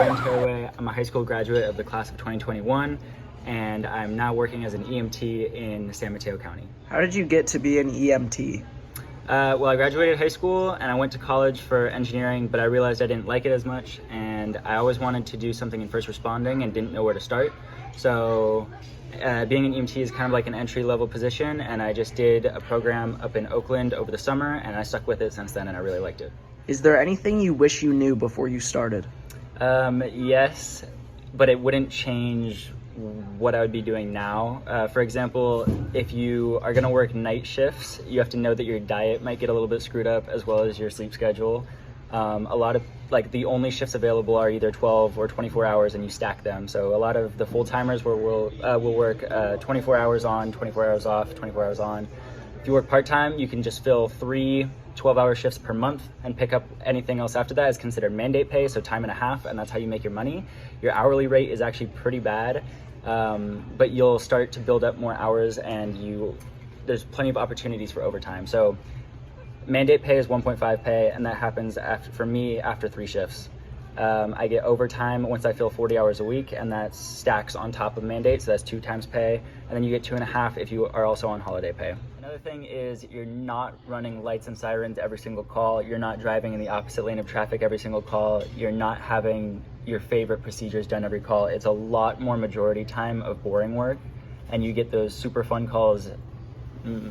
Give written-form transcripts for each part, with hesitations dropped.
Ren Terwey. I'm a high school graduate of the class of 2021, and I'm now working as an EMT in San Mateo County. How did you get to be an EMT? Well, I graduated high school and I went to college for engineering, but I realized I didn't like it as much, and I always wanted to do something in first responding and didn't know where to start. So being an EMT is kind of like an entry-level position, and I just did a program up in Oakland over the summer, and I stuck with it since then, and I really liked it. Is there anything you wish you knew before you started? Yes, but it wouldn't change what I would be doing now. For example, if you are going to work night shifts, you have to know that your diet might get a little bit screwed up, as well as your sleep schedule. A lot of the only shifts available are either 12 or 24 hours, and you stack them. So a lot of the full-timers will work 24 hours on, 24 hours off, 24 hours on. If you work part-time, you can just fill 3 12-hour shifts per month and pick up anything else after that is considered mandate pay, so time and a half, and that's how you make your money. Your hourly rate is actually pretty bad, but you'll start to build up more hours, and there's plenty of opportunities for overtime. So mandate pay is 1.5 pay, and that happens for me after 3 shifts. I get overtime once I fill 40 hours a week, and that stacks on top of mandate, so that's 2 times pay, and then you get 2.5 if you are also on holiday pay. Another thing is you're not running lights and sirens every single call. You're not driving in the opposite lane of traffic every single call. You're not having your favorite procedures done every call. It's a lot more majority time of boring work, and you get those super fun calls,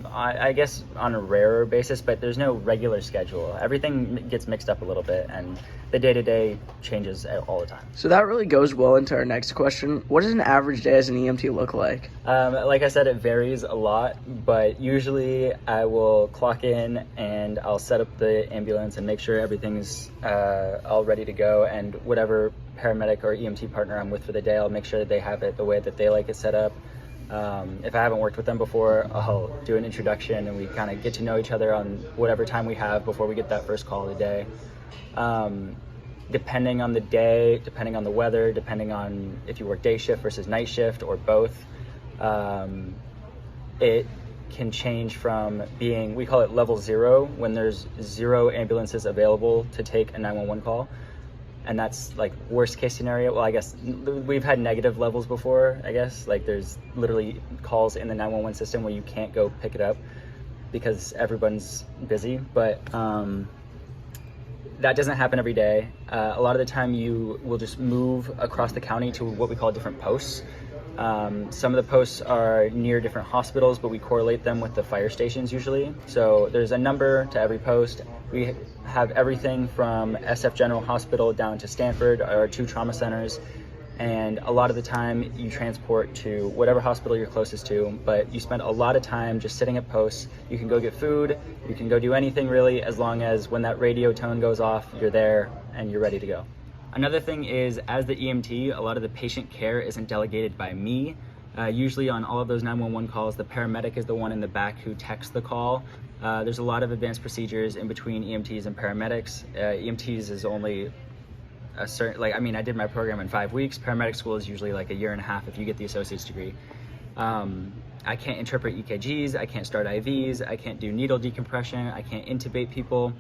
I guess on a rarer basis, but there's no regular schedule. Everything gets mixed up a little bit, and the day-to-day changes all the time. So that really goes well into our next question. What does an average day as an EMT look like? Like I said, it varies a lot, but usually I will clock in and I'll set up the ambulance and make sure everything's all ready to go, and whatever paramedic or EMT partner I'm with for the day, I'll make sure that they have it the way that they like it set up. If I haven't worked with them before, I'll do an introduction and we kind of get to know each other on whatever time we have before we get that first call of the day. Depending on the day, depending on the weather, depending on if you work day shift versus night shift or both, it can change from being, we call it level 0, when there's 0 ambulances available to take a 911 call. And that's like worst case scenario. Well, I guess we've had negative levels before, I guess. Like there's literally calls in the 911 system where you can't go pick it up because everyone's busy. But that doesn't happen every day. A lot of the time you will just move across the county to what we call different posts. Some of the posts are near different hospitals, but we correlate them with the fire stations usually. So there's a number to every post. We have everything from SF General Hospital down to Stanford, our 2 trauma centers. And a lot of the time you transport to whatever hospital you're closest to, but you spend a lot of time just sitting at posts. You can go get food, you can go do anything really, as long as when that radio tone goes off, you're there and you're ready to go. Another thing is, as the EMT, a lot of the patient care isn't delegated by me. Usually on all of those 911 calls, the paramedic is the one in the back who texts the call. There's a lot of advanced procedures in between EMTs and paramedics. EMTs is only a certain, I did my program in 5 weeks. Paramedic school is usually like 1.5 years if you get the associate's degree. I can't interpret EKGs, I can't start IVs, I can't do needle decompression, I can't intubate people,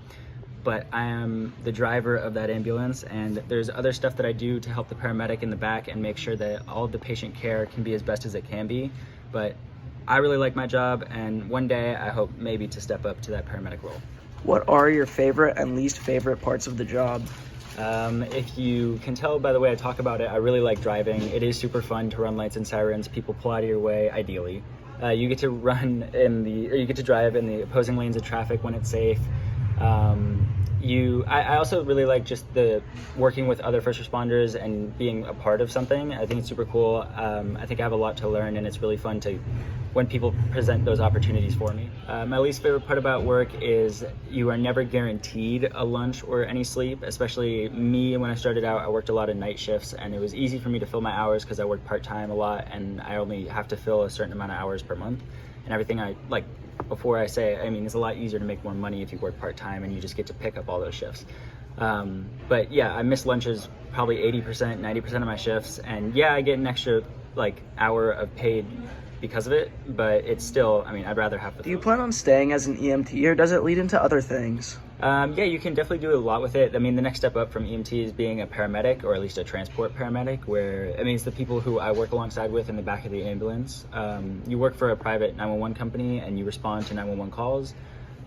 but I am the driver of that ambulance, and there's other stuff that I do to help the paramedic in the back and make sure that all of the patient care can be as best as it can be. But I really like my job, and one day I hope maybe to step up to that paramedic role. What are your favorite and least favorite parts of the job? If you can tell by the way I talk about it, I really like driving. It is super fun to run lights and sirens. People pull out of your way, ideally. You get to drive in the opposing lanes of traffic when it's safe. I also really like just the working with other first responders and being a part of something. I think it's super cool. I think I have a lot to learn, and it's really fun when people present those opportunities for me. My least favorite part about work is you are never guaranteed a lunch or any sleep. Especially me, when I started out, I worked a lot of night shifts, and it was easy for me to fill my hours because I worked part-time a lot, and I only have to fill a certain amount of hours per month. And everything it's a lot easier to make more money if you work part-time and you just get to pick up all those shifts. But yeah, I miss lunches probably 80%, 90% of my shifts, and yeah, I get an extra hour of paid because of it, but it's still, I mean, I'd rather have the Do you phone. plan on staying as an EMT, or does it lead into other things? Yeah, you can definitely do a lot with it. I mean, the next step up from EMT is being a paramedic, or at least a transport paramedic, where, I mean, it's the people who I work alongside with in the back of the ambulance. You work for a private 911 company and you respond to 911 calls,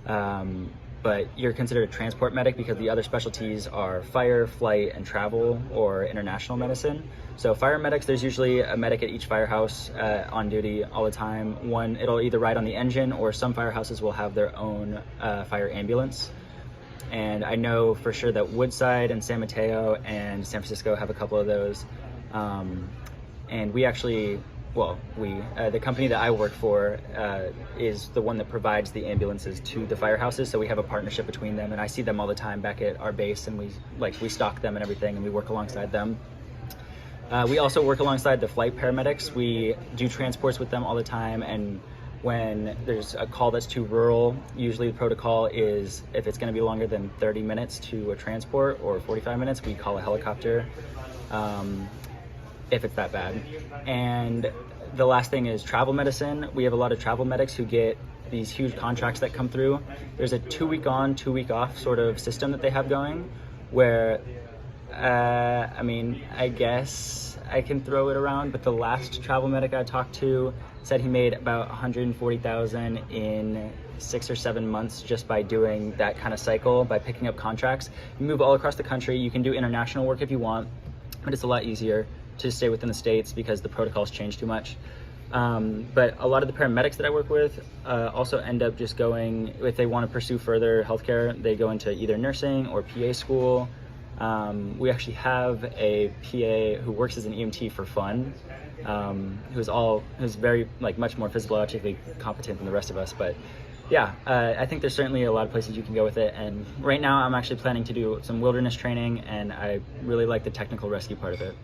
but you're considered a transport medic because the other specialties are fire, flight, and travel, or international medicine. So fire medics, there's usually a medic at each firehouse on duty all the time. One, it'll either ride on the engine, or some firehouses will have their own fire ambulance. And I know for sure that Woodside and San Mateo and San Francisco have a couple of those. And we actually, the company that I work for is the one that provides the ambulances to the firehouses. So we have a partnership between them, and I see them all the time back at our base, and we stock them and everything, and we work alongside them. We also work alongside the flight paramedics. We do transports with them all the time, and when there's a call that's too rural, usually the protocol is if it's going to be longer than 30 minutes to a transport or 45 minutes, we call a helicopter if it's that bad. And the last thing is travel medicine. We have a lot of travel medics who get these huge contracts that come through. There's a 2-week on, 2-week off sort of system that they have going where, I mean, I guess I can throw it around, but the last travel medic I talked to said he made about $140,000 in 6 or 7 months just by doing that kind of cycle, by picking up contracts. You move all across the country. You can do international work if you want, but it's a lot easier to stay within the States because the protocols change too much. But a lot of the paramedics that I work with also end up just going, if they want to pursue further healthcare, they go into either nursing or PA school. We actually have a PA who works as an EMT for fun, who's very much more physiologically competent than the rest of us. But yeah, I think there's certainly a lot of places you can go with it. And right now I'm actually planning to do some wilderness training, and I really like the technical rescue part of it.